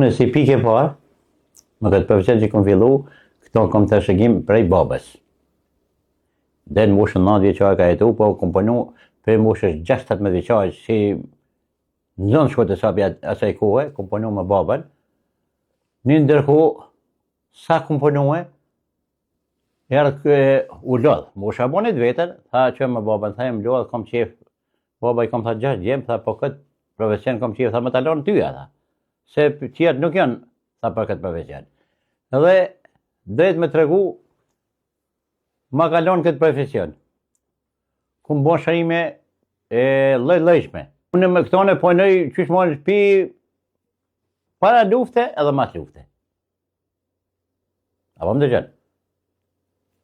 Në si pike parë, më këtë profesion që kom fillu, këto kom të shëgim prej babës. Dhe në moshën 9 vjeqare ka jetu, po kom punu prej moshës 16 vjeqare që në zonë shkote sapi asaj kohë, kom punu me babën. Një ndërku, sa kom punu erdhë u lodhë. Mosha bonit vetën, tha që me babën, tha më lodhë, kom qef. Baba i kom tha 6 gjemë, tha po këtë profesion kom qef, tha më talon tyja, tha. Se tjerë nuk janë, tha për këtë profesion. Edhe drejt me tregu, ma kalon këtë profesion. Kum bon shërime lëjshme. Unë me këtone punoj qysh marrë shtëpi para lufte edhe mas lufte. Apo më dëgjon.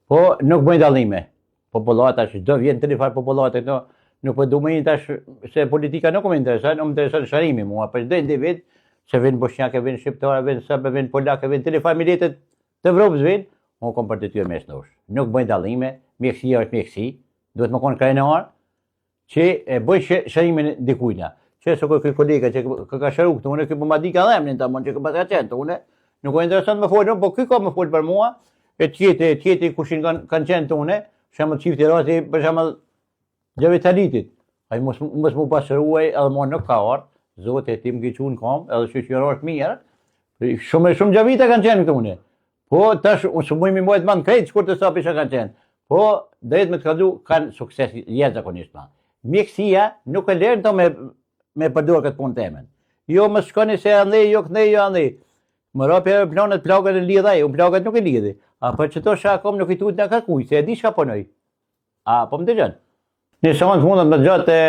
Po nuk bëjnë dallime. Popullata që do vjen të një farë popullate këto, nuk po du më tash se politika nuk më intereson, më intereson shërimi mua, për çdo individ se vinë bosnjake, vinë shqiptare, vinë sërbë, vinë polake, vinë të një familjetet të Evropës vinë, unë kom për të tyre me shnosh. Nuk bëjnë dallime, mjekësia është mjekësi, duhet më konë krenar, që e bëjë shërimin dikujna. Që së këj kolega që ka shëru këtë une, këj për ma di ka dhemnin të mund që këj pas ka qenë të une, nuk o interesant me folë, po këj ka me folë për mua, e tjeti kushin kanë qenë të une, shemë të qifti rasi, për shemë gjëve talitit. Ai mos mu pasëruaj edhe mua nuk ka arë, zote ti më gjiqun kam, edhe shqyqyra është mirë, shumë gjavita kanë qenë këtu une. Po tash, unë së mujmë i mojtë manë krejtë shkur të sapi që kanë qenë. Po, drejt me të kaldu, kanë sukses jetë zakonisht ma. Mjekësia nuk e lërë të me përdua këtë punë temen. Jo më shkoni se andhe, jo këthe, jo andhe. Më rapja e planet plagët e lidhaj, unë plagët nuk e lidhi. A për që to shakom nuk i tuit në kërkuj, se e di shka punoj. A, po më të gjënë. Një sonë të mundët më gjatë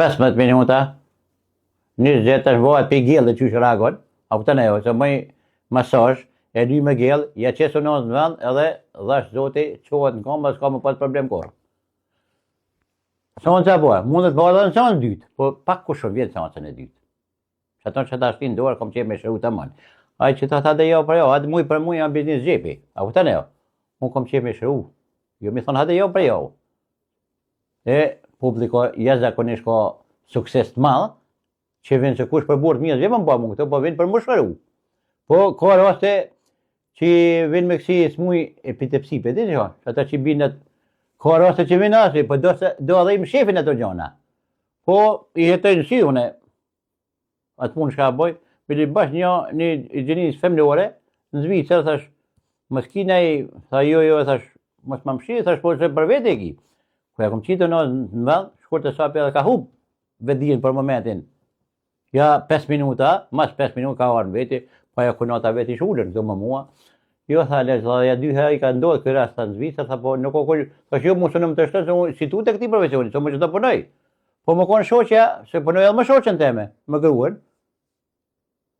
15 minuta, një gjithë është bëhat për gjellë që është ragon, apo të nejo, se mëj masaj, e dy me gjellë, ja qesë në vend, edhe dhash zoti, qohet në kam, s'ka më pas problem korë. Sonë që a bëha, mundet bëha dhe në sonë dytë, po pak ku shumë vjetë sonë e dytë. Që ato që ta shtinë dorë, kom qenë me shëru të mënë. Ajë që ta tha dhe jo për jo, hadë muj për muj janë biznis gjepi, apo të nejo, unë kom qenë me shëru, jo mi thonë hadë jo për jo. E publiko, zakonisht ka sukses të madhë, që vinë që kush për burë të mirë, zhjë më bëmë këto, po vinë për më shëru. Po, ka raste që vinë me kësi smuj epitepsi, për di që që ata që binët, ka raste që vinë asë, po do edhe im shefin e të gjona. Po, i jetojnë si une, atë punë shka boj, për i bash një gjenis femnore, në Zvicër, thash, më s'kina i, tha jo, thash, më s'ma mshirë, thash, po që për vete e ki. Ko ja kom qitë në vend, shkur të sapi edhe ka hub, vedin për momentin. Ja 5 minuta, mas 5 minuta ka arë në veti, pa ja kunata veti shullën, këto më mua. Jo, tha, ja 2 herë i ka ndodhë kërë asë të në Zvicër, tha, po nuk o kull, ka që jo mu së në më të shtënë, se mu si tu të këti profesionit, se mu që të punoj. Po më konë shoqja, se punoj edhe më shoqën teme, më gruën,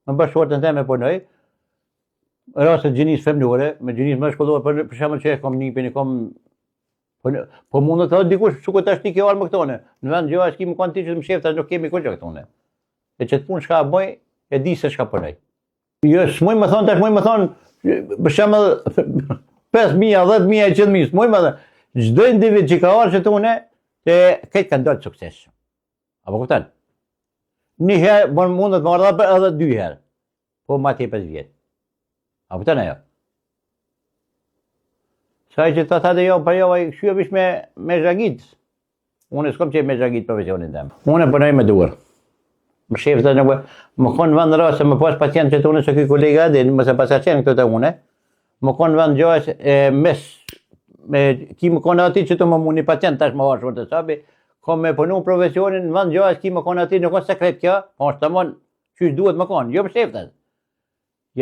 më bërë shoqën teme punoj, rrasët gjenis femnore, me gjenis më shkollore, për shemë që e kom nipin, po mundë të dikush që këtë ashtë ti kjo arë më këtone, në vend gjoha s'ki më konë ti që të më shefta, nuk kemi këtë këtone. E që të punë shka bëj, e di se shka përnej. Jo, s'muj më thonë, tash muj më thonë, për shemë 5.000, 10.000, 100.000, s'muj më thonë, gjdo individ që ka arë që të une, këtë kanë dollë sukses. Apo këpëtan? Një herë, mundet më ardha për edhe 2 herë, po ma tje 5 vjetë. Apo këpëtan e jo? Saj që të thate jo, për jo, shqyë vish me zhagit. Unë s'kom që me zhagit profesionin tem. Unë përnoj me duar. Më shefë të nuk, më konë vend në rrasë, më pas pacient që të une, që këj kolega edhin, më se pas a qenë këto të une, më konë vend gjojës mes, ki më konë ati që të më muni pacient, tash më vashur të sabi, kom me punu profesionin, në vend gjojës ki më konë ati, nuk është sekret kjo, po është të mon, qysh duhet më konë, jo më shefë të.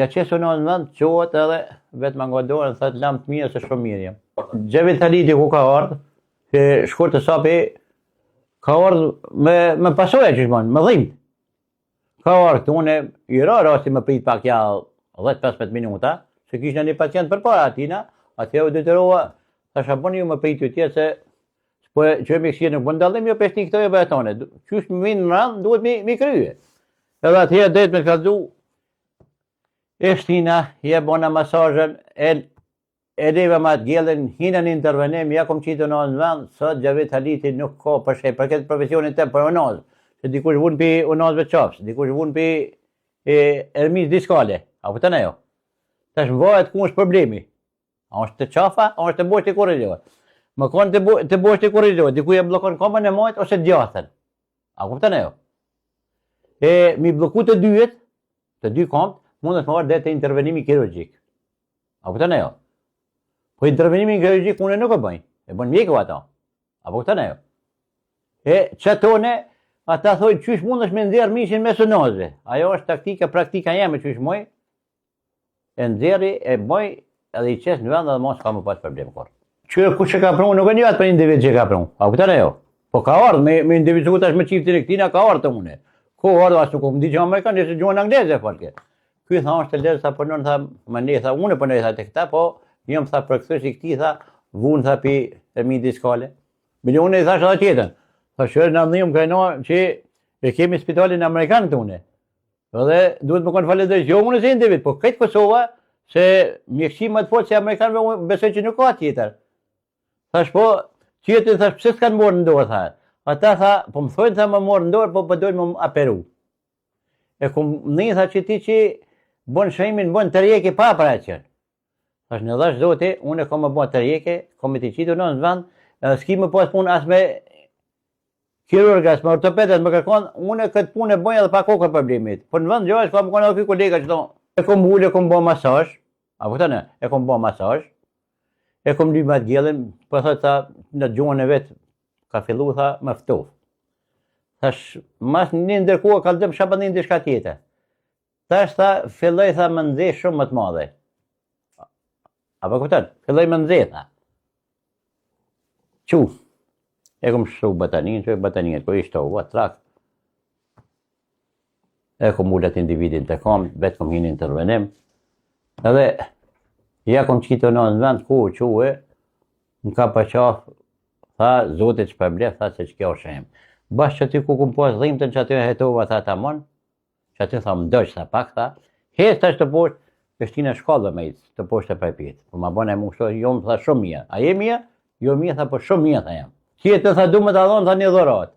Ja qesë në vend, qohet edhe, vetë më nga dorë, në thëtë lam të mirë, se shumë mirë jam. Gjevit Haliti ku ka ardhë, shkur të sapi, ka ardhë me pasoja që shmonë, me dhimë. Ka arë këtë une, i rasti më prit pak ja 10-15 minuta, se kishë një pacient për para atina, atë u detyrova, thasha boni ju më prit të tjetë, se që me këshirë nuk bëndallim, jo peshti këto e bëjatone, qysh më vinë në randë, duhet mi krye. Edhe atëherë dhejt me kaldu, e shtina, je bona masajën, e leve ma të gjellën, hinën intervenim, ja kom qitë në vend, sot Gjavit Haliti nuk ka për këtë profesionin të për onazë. Se dikush vunë për onazëve qafës, dikush vunë për ermis diskale. A kupton ajo? Tash varet ku është problemi. A është të qafa, a është të bosh të korrizohet. Më kanë të bosh të korrizohet, dikuj e bllokon komën e majt ose djathën. A kupton ajo? Mi blloku të dy komt, mundet më marrë dhe të intervenimi kirurgjik. A kupton ajo? Po intervenimin kirurgjik unë nuk e bëj. E bën mjeku ata. A kupton ajo? Çatone ata thojnë qysh mundesh me nxjerr mishin me sunozë. Ajo është taktika, praktika jeme qysh moj. E nxjerri e bëj edhe i qes në vend edhe mos ka më pas problem kur. Që kush e ka prunë nuk e njëjtë për individ që ka prunë. A kupton ajo? Po ka ardhur me individu tash me çiftin e këtina ka ardhur unë. Ku ardhur as nuk më di gjë amerikan, se gjuhën angleze folke. Ky tha është lezë sa punon tha më ne tha unë punoj tha tek ta, po jam tha përkthyes i këtij tha vun tha pi ermi diskale. Milione i thash edhe tjetër. Tha shër na ndihmë këno që e kemi spitalin amerikan këtu unë. Edhe duhet më kon falënderoj jo unë si individ, po këtë Kosova se mjekësi më të fortë se amerikanëve besoj që nuk ka tjetër. Thash po, tjetër thash pse s'kan morë në dorë tha. Ata tha, po më thojnë tha më morë në dorë, po dojnë më aperu. E kum në tha që ti që bën shërimin, bën tërjekje pa operacion. Thash në dhash zoti, unë e kom më bën tërjekje, kom të qitur në vend, edhe s'ki më pas punë as me kirurg, as me ortopedet më kërkon, unë këtë punë e bëj edhe pa kokë problemit. Po në vend gjojës, ka më konë edhe ky kolega që thonë, e kom ullë, e kom bën masazh, a po tëne, e kom bën masazh, e kom ly me gjellën, po thot tha në gjuhën e vet ka fillu tha më ftoft. Thash mas një ndërkohë ka dëm shabanin diçka tjetër. Tash tha filloi tha më nxeh shumë më të madhe. Apo kupton? Filloi më nxeh tha. Çu. E kom shtu batanin, po ishte u atrak. E kom ullat individin të kom, vetë kom hinë intervenim. Edhe ja kom qitë në vend ku quë, më ka pa qafë, tha, zotit që përblef, tha se që kjo shem. Bashkë që ty ku kum pas dhimtën që aty hetova, tha ta mon, që aty tha më dëq, tha pak, tha, hes tash të poshtë, peshtina shkallë me icë, të poshtë e përpit. Po ma bëne mu shto, jo më tha shumë mija. A je mija? Jo mija, tha, po shumë mija, tha jam. Kjetë tha, du më të adhonë, tha një dhorat.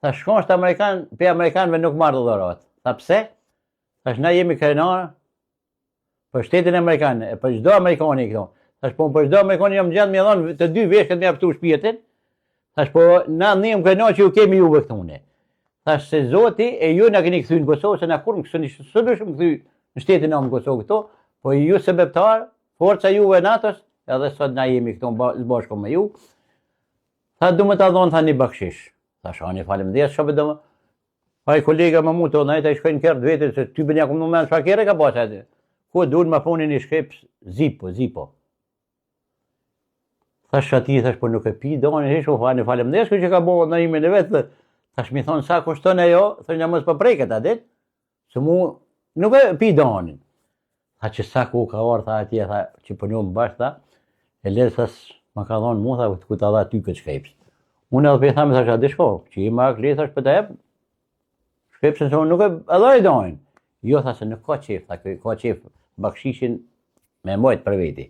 Tha, shkonsht Amerikan, pe Amerikanve nuk marrë dhorat. Tha, pse? Thash, na jemi krenar, për shtetin Amerikan, e për çdo Amerikani këto. Thash, po për çdo Amerikani jam gjatë me dhënë të dy veshët me aptu shpjetin. Thash, po na ndihmë krenar që ju kemi juve këtu une. Thash, se zoti e ju na keni kthy në Kosovë, se na kur më kështu kthy në shtetin në Kosovë këto, po ju sebeptar, forca juve NATO-s, edhe sot na jemi këtu bashkë me ju. Tha, du më ta dhonë, tha, një bakshish. Thash, ani faleminderit, çfarë do më? Ai kolega më muto, na ata shkojnë kërd vetë se ty bën ja kom moment çfarë kere ka pasur aty. Ku duhet më fonin një shkep zipo. Thash ati, thash, po nuk e pi, doni hiç u faleminderit që ka bëu ndarimin e vet. Thash mi thon sa kushton ajo, thonë mos po preket atë. Se mu nuk e pi donin. Tha që sa ku ka ardhur tha atje, tha që punon bash tha. E le thas më ka dhënë mua tha ku ta dha ty këtë shkep. Unë edhe i tham thash atë shko, që i marr le thash po ta jap. Shkepsen se unë nuk e edhe donin. Jo tha se nuk ka qef, tha ka qef bakshishin me mojt për veti.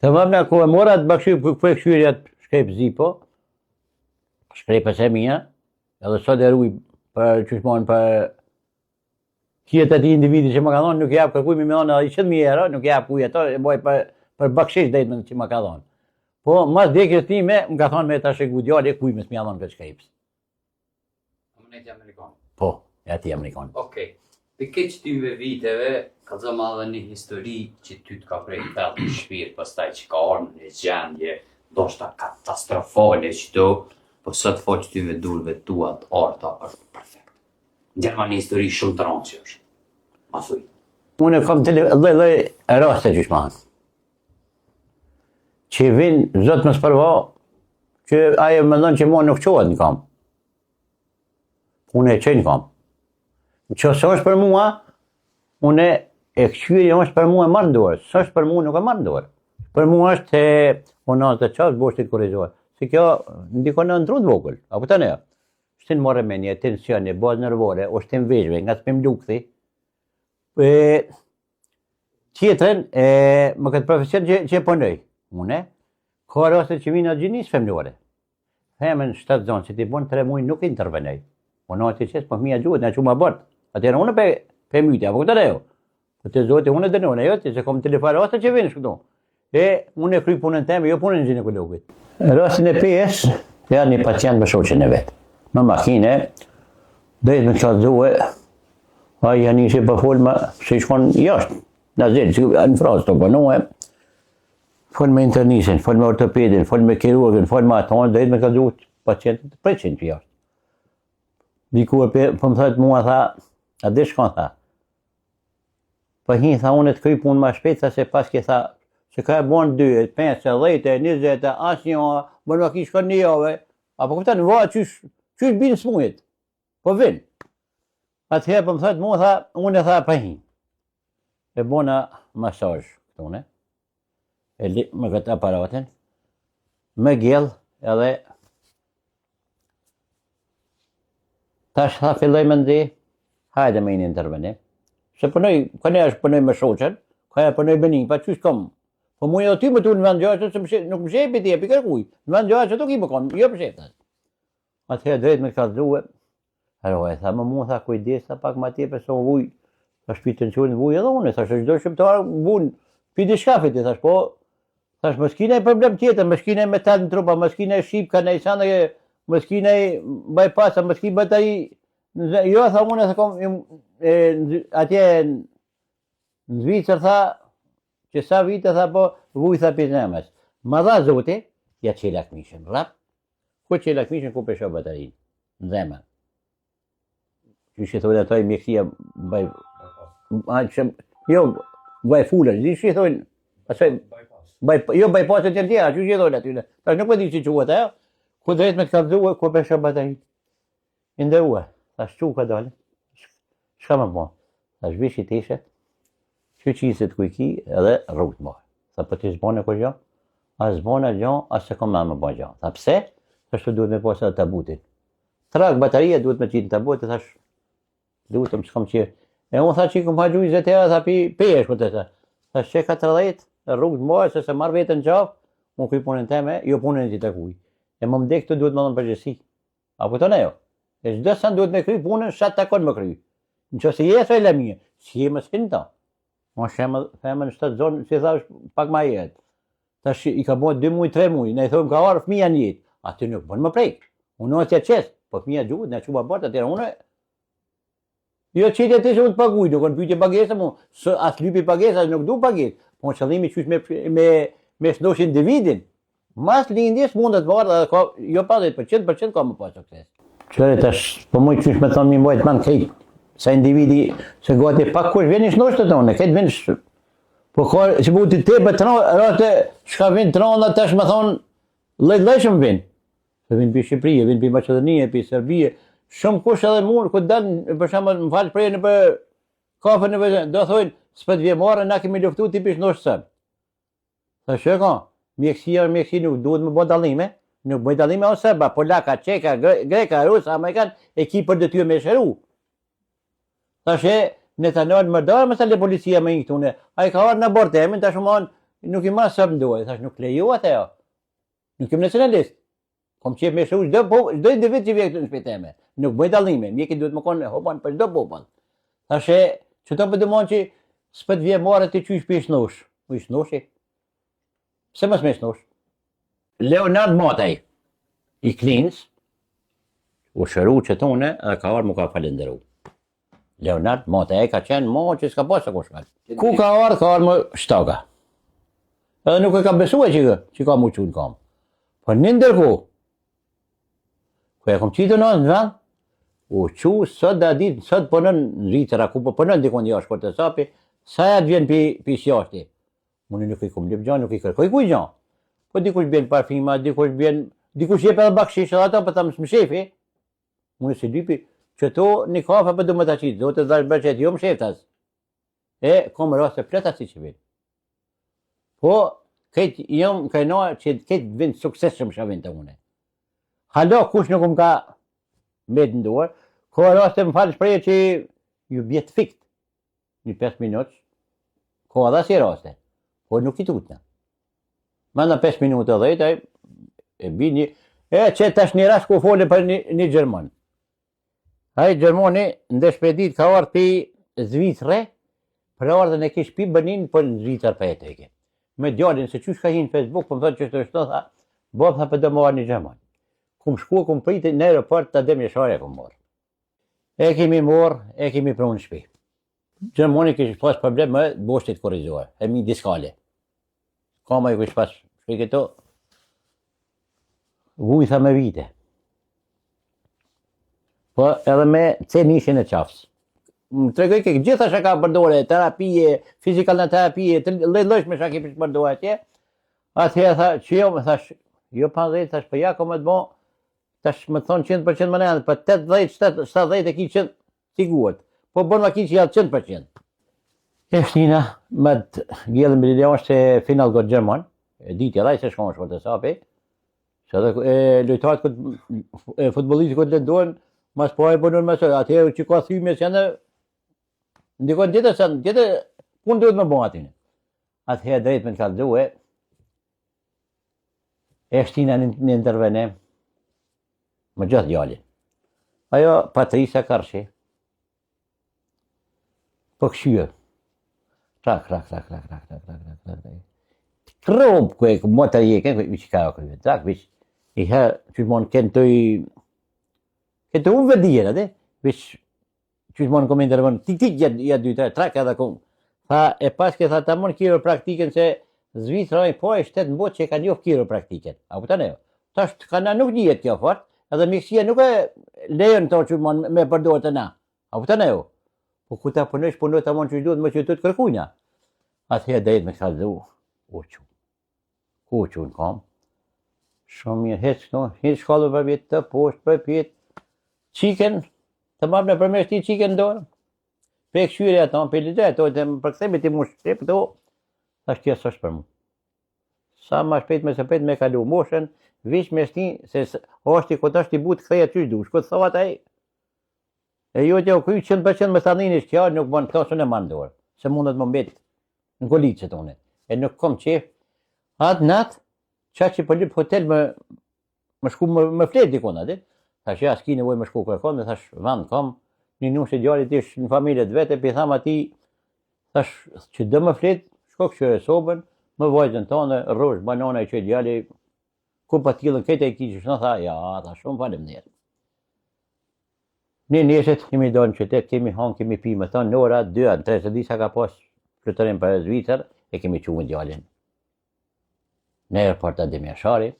Të vëmna ku e mora të bakshish ku e këshyri atë shkep zipo, shkrepës e mija, edhe sot e ruj për qëshmon për kjetë ati individi që më ka thonë, nuk jap kërkuj me thonë edhe i 100.000 euro, nuk jap kuj ato, e boj për bakshish dhejtën që më ka thonë. Po, mas dekjes time, më ka thonë me ta shegu djali, kuj me s'mja thonë këtë shkepës. Komuneti Amerikan. Po, e ati Amerikan. Okej. Për këtë qëtyve viteve, ka zëma dhe një histori që ty t'ka prej thellë të shpirë, pastaj që ka orë në gjendje, do shta katastrofale qëto, po sot fo qëtyve durve tua të arta është perfekt. Gjerma një histori shumë të rëndë që është. Ma thuj. Unë kam të lloj raste që shmanë. Që vinë, zotë më spërva, që aje më dhënë që mua nuk qohet në kam. Unë e qenë kam. Që së është për mua, unë e këqyri është për mua e marrë ndorë. Së është për mua nuk e marrë ndorë. Për mua është të unë të qasë boshtit kurizohet. Se kjo ndikon në ndru të vogël. Apo të ne? Shtin morë me një tensioni, bazë nervore, o shtin vejshve, nga të pim lukëthi. Tjetërën, më këtë profesion që e punoj. Une, ka rastet që vinë atë gjinisë femnore. Femën 7 zonë, që ti bon 3 muaj nuk intervenej. Unë atë qesë, po fëmija gjuhet, në që më abort. Atërë unë pe mytja, apo këtër e jo. Po të zoti, unë e dënone, jo, se kom telefarasta që vinë shkëtu. E, unë e kry punën teme, jo punën ginekologit. Rastin e 5, ja një pacient me shoqen e vetë. Në makine, dhejtë me qatëzue, a janë ishe për folma, se i shkon jashtë, në zilë, që në frasë të bënue, fol me internistin, fol me ortopedin, fol me kirurgin, fol me atonë, dhejtë me qatëzue pacientët të preqin që jashtë. Dikur për më thëtë mua, tha, a dhe shkon, tha, për hinë, tha, unë të kry punë ma shpejt, se pas ke, tha, se ka e bon 2, 5, 10, 20, asë një, bërë ma ki shkon një jove, apo këpëtan, va, qysh binë smujit, po vinë. Atëherë për më thëtë mua, tha, unë e tha për hinë. E bona masaj, këtune, me këtë aparatin, me gjellë, edhe, tash tha filloj me ndi, hajde me një intervenim. Se përnoj, këne është përnoj me shoqen, këne përnoj me një, pa qysh kom. Po mu e o ty më tu në vend gjashtë, se nuk më shepi ti e pi kërkuj. Në vend gjashtë të ki më konë, jo më sheptas. Atëherë drejt me ka dhuë, aroj, tha më mu, tha kujdes, tha pak ma tjepe, se unë vuj, tha shpitën që unë vuj edhe unë, tha shdo shqiptarë vunë, piti shkafit, thash po, thash më s'kine problem tjetër, më s'kine me tatë në trupa, më s'kine shqip, ka në isanë, më s'kine bypassa, më s'kine batari, jo, tha unë, tha kom, atje në Zvicër, tha, që sa vite, tha po, vuj, tha piznemes. Ma dha zoti, ja qela këmishën, rap, ku qela këmishën, ku pesho batarin, në zemën. Që që thonë atoj mjekësia, jo, baj fullër, di që thonë, jo bypasset të tjera, që që thonë atyre, tash nuk më di që quhet ajo, ku drejt me të kalëzue, ku pesho batarin. Ndërua, thash që ka dalë, shka më po, thash vishi të ishe, që qisit kuj ki edhe rrugët më. Tha për ti zbone ko gjo, a zbone gjo, a se kom me më bo gjo. Tha pse? Thash të duhet me posë edhe tabutin. Trak bateria duhet me qitë në tabutin, thash, duhet më s'kom qirë. E unë tha që i kom haqu 20 euro, tha pi pesh, këtë të thash që 40, rrugët më, se se marrë vetën qaf, unë kuj punën teme, jo punën e ti të kuj. E më mdek të duhet më dhënë përgjësi. Apo të ne jo? E çdo sa duhet me kry punën, sa takon më kry. Nëse jesë e lamie, si më s'kin ta. Ma shemë femën në shtatë zonë, si thash pak ma jetë. Tash i ka bërë 2 muj, 3 muj, ne i thojmë ka arë fëmija një jetë. Aty nuk bën më prejkë. Unë o t'ja qesë, po fëmija gjuhët, ne quba bërtë atëra unë. Jo qitja të që unë të paguj, nuk në pyjtje pagesë mu, as lypi pagesë, as nuk du pagesë. Po qëllimi qysh me shnosh individin. Mas lindjes mundet bërë, jo pa 10% ka më pas sukses. Qëre tash, po muj qysh me thonë mi mbojt man kejt. Sa individi, se gati pak kush vjen i shnosh të tonë, këtë vjen po ka, që bu të te për rate, shka vjen trona tash me thonë, lejshëm vjen. Se vjen për Shqipëri, vjen për Maqedonie, për Serbie, shumë kush edhe mund, ku dalë, për shumë më falë prejë në për kafe në vëzën, do thojnë, s'pët vje marë, na kemi luftu ti për shnosh sëmë. Tha shë ka, mjekësi nuk duhet më bo dalime, nuk bëj dalime o Serba, Polaka, Čeka, Greka, Rusa, Amerikan, e ki për detyr me shëru. Tash e, ne të nërë më darë, më sale policia me një këtune, a i ka arë në bortemin, tash më anë, nuk i ma sëmë ndohet, tash nuk lejuat e jo. Nuk im nacionalist. Kom qef me shëru, çdo individ që vje këtu në shpeteme. Nuk bëj dalime, mjeki duhet më konë hopan për çdo popën. Tash e, që të përdëmon që s'pët vje marë të qysh për i shnosh. U i shnoshi? Pse mës me shnosh? Leonard Mataj, i Klins, u shëru që tone, edhe ka arë mu ka falenderu. Leonard Mataj ka qenë mo që s'ka pasë ku shkallë. Ku ka arë më shtaka. Edhe nuk e ka besua që ka mu qunë kam. Për një ndërku, ku e kom qitë në vend, u qu sot dhe ditë, sot përnën në rritëra, ku përnën dikon jashtë për të sapi, sa ja të vjen për shjashti. Unë nuk i kom lip gjanë, nuk i kërkoj kuj gjanë. Po dikush bjen parfima, dikush jep edhe bakshish, edhe ata për ta më shefi. Unë si lipi, që to një kafe për du më të qitë, do të dhash bërqet, jo më sheftas. E, kom rase pleta si që vinë. Po, këtë jam kajnoa që këtë vind sukses që më shavin të une. Halo, kush nuk më ka me të nduar, ko rase më falë shpreje që ju bjetë fikt, një 5 minutës, ko edhe si raste, po nuk i tutna. Manda 5 minutë dhe dhejta, e bini, që tash një rast ku fole për një Gjerman. Ai Gjermani, ndesh për dit ka arë pi Zvicre, për ardhen e kish pi bënin për në Zvicër për jetë eke. Me djalin se qysh ka hi në Facebook, për më thotë që është tha, bob tha për do marrë një Gjerman. Kum shku, kum pritë në aeroport, ta dem jeshare kum morë. E kemi morë, e kemi prunë në shtëpi. Gjermani kishë pas problem me boshtit korrizuar, e mi diskale. Kama i kishë pas shpi këto, vujtha me vite. Po edhe me cenishin e qafës. Më tregoj ke gjitha shka ka përdore, terapie, fizikal në terapie, të lëshme shka ki përdore atje. Atje tha, që jo, më thash, jo 50, thash, për ja ko me të bo, tash më thonë 100% më nëjën, për 80, 70 e ki 100 siguat. Po bërë ma ki që jatë 100%. E shtina, me të gjellën me lidja është se final këtë Gjerman, e diti edhe se shkonë shkonë të sapi, se edhe lojtarët këtë futbolistë këtë lëndohen, mas po e bënur me sërë, atëherë që ka thyme që janë, ndikon tjetër se tjetër, punë duhet me bënë atine. Atëherë drejt me të kalëzue, e shtina në intervenim, më gjithë djali. Ajo Patricia Karshi, po këshyë, trak. Krop kwe, mota jeke, që ka o kërve, trak, vish, i herë, që mon kënë të unë vëdijen, ade, vish, që mon kom intervën, tik, ja 2-3, trak edhe kom. Tha, e paske tha, ta mon kiropraktiken se Zvicra po e shtetë në botë që e ka njohë kiropraktiken. A po të nejo? Ta është ka na nuk njihet kjo fort, edhe mjekësia nuk e lejon to që mon me përdojë të na. A po të nejo? Po ku ta punojsh, punoj ta mon që duhet më që të kërkunja. Atëherë drejt me ka dhu, ku që në kam, shumë mirë, hiç shkallë për vjetë të poshtë, për pjetë, qiken, të marrë në përmesh ti qiken dorë, pe këshyre ato, pe lidhe ato, të më përkthemi ti mu shqip to, ashtë tjesë është për mu. Sa ma shpejt me sëpet me kalu moshën, vish me shti, se është i këtë është i butë këtheja qysh du, shkët thovat aj, e jo të kuj 100% me stanini shkja, nuk bënë këto së në mandorë, se mundet më mbetë në kolicë të une, e nuk kom qef, atë natë, qa që për lypë hotel më shku më fletë dikon atë, thash ja s'ki nevoj më shku kërkon, dhe thash vanë kam, një nushë e djallit ish në familjet vete, për i tham ati, thash që dë më fletë, shko këshyre sobën, më vajzën tonë, rrosh, banana i që djalli, ku pa t'killën këtë e kishë, në tha, ja, tha shumë falem njerë. Një njëset, kemi dalë në qytet, kemi hanë, kemi pi me thonë, në ora 2, 3, se disa ka pas flytërim për Zvicër, e kemi qumë djallin. Në aeroport Adem Jashari.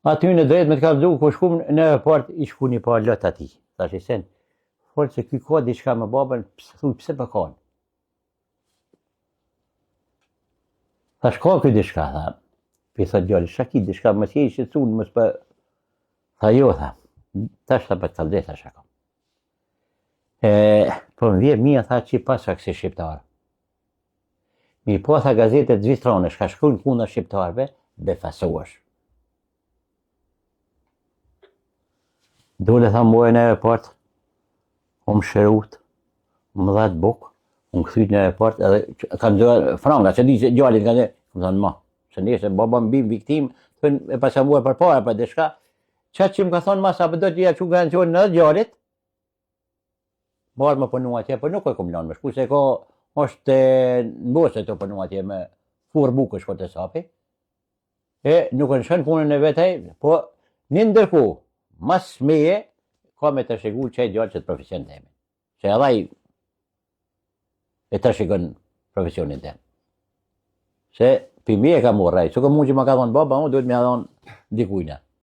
Aty në drejt me të kalëzu, ku shkum në aeroport, i shku një pa lot ati. Thash i sen, folë se ky ka diçka me babën, pse për kanë? Thash ka ky diçka, tha. Pi thot djalli, shaki diçka, më si që cunë, më s'pë... Tha jo, tha. Tash tha për të kalëzë, tha shaka. Po më vje mija, tha që pas kësi shqiptarë. Mi po tha gazetet zvistrone, shka shkrujnë kunda shqiptarëve, befasohesh. Dole tha mojë në aeroport, më shërut, më dhatë bukë, më këthyt në aeroport, edhe kanë zërë franga, që di që gjallit kanë zërë, më thonë ma, se njëse baba më bim viktim, e pasamuar për para për deshka, qatë që më ka thonë ma sa për do t'ja që garancionin në gjallit, marë më punu atje, për nuk e kom lanë më shku, se ka është në bose të punu atje me furë bukë shko të sapi, e nuk e në shënë punën e vetaj, po një ndërku, mas meje, ka me të shegu që e gjallë që të profesion të eme. Që edhe e të shikon profesionin të eme. Se për me e ka morraj, që ka mund që ma ka thonë baba, unë duhet me a thonë dikujna.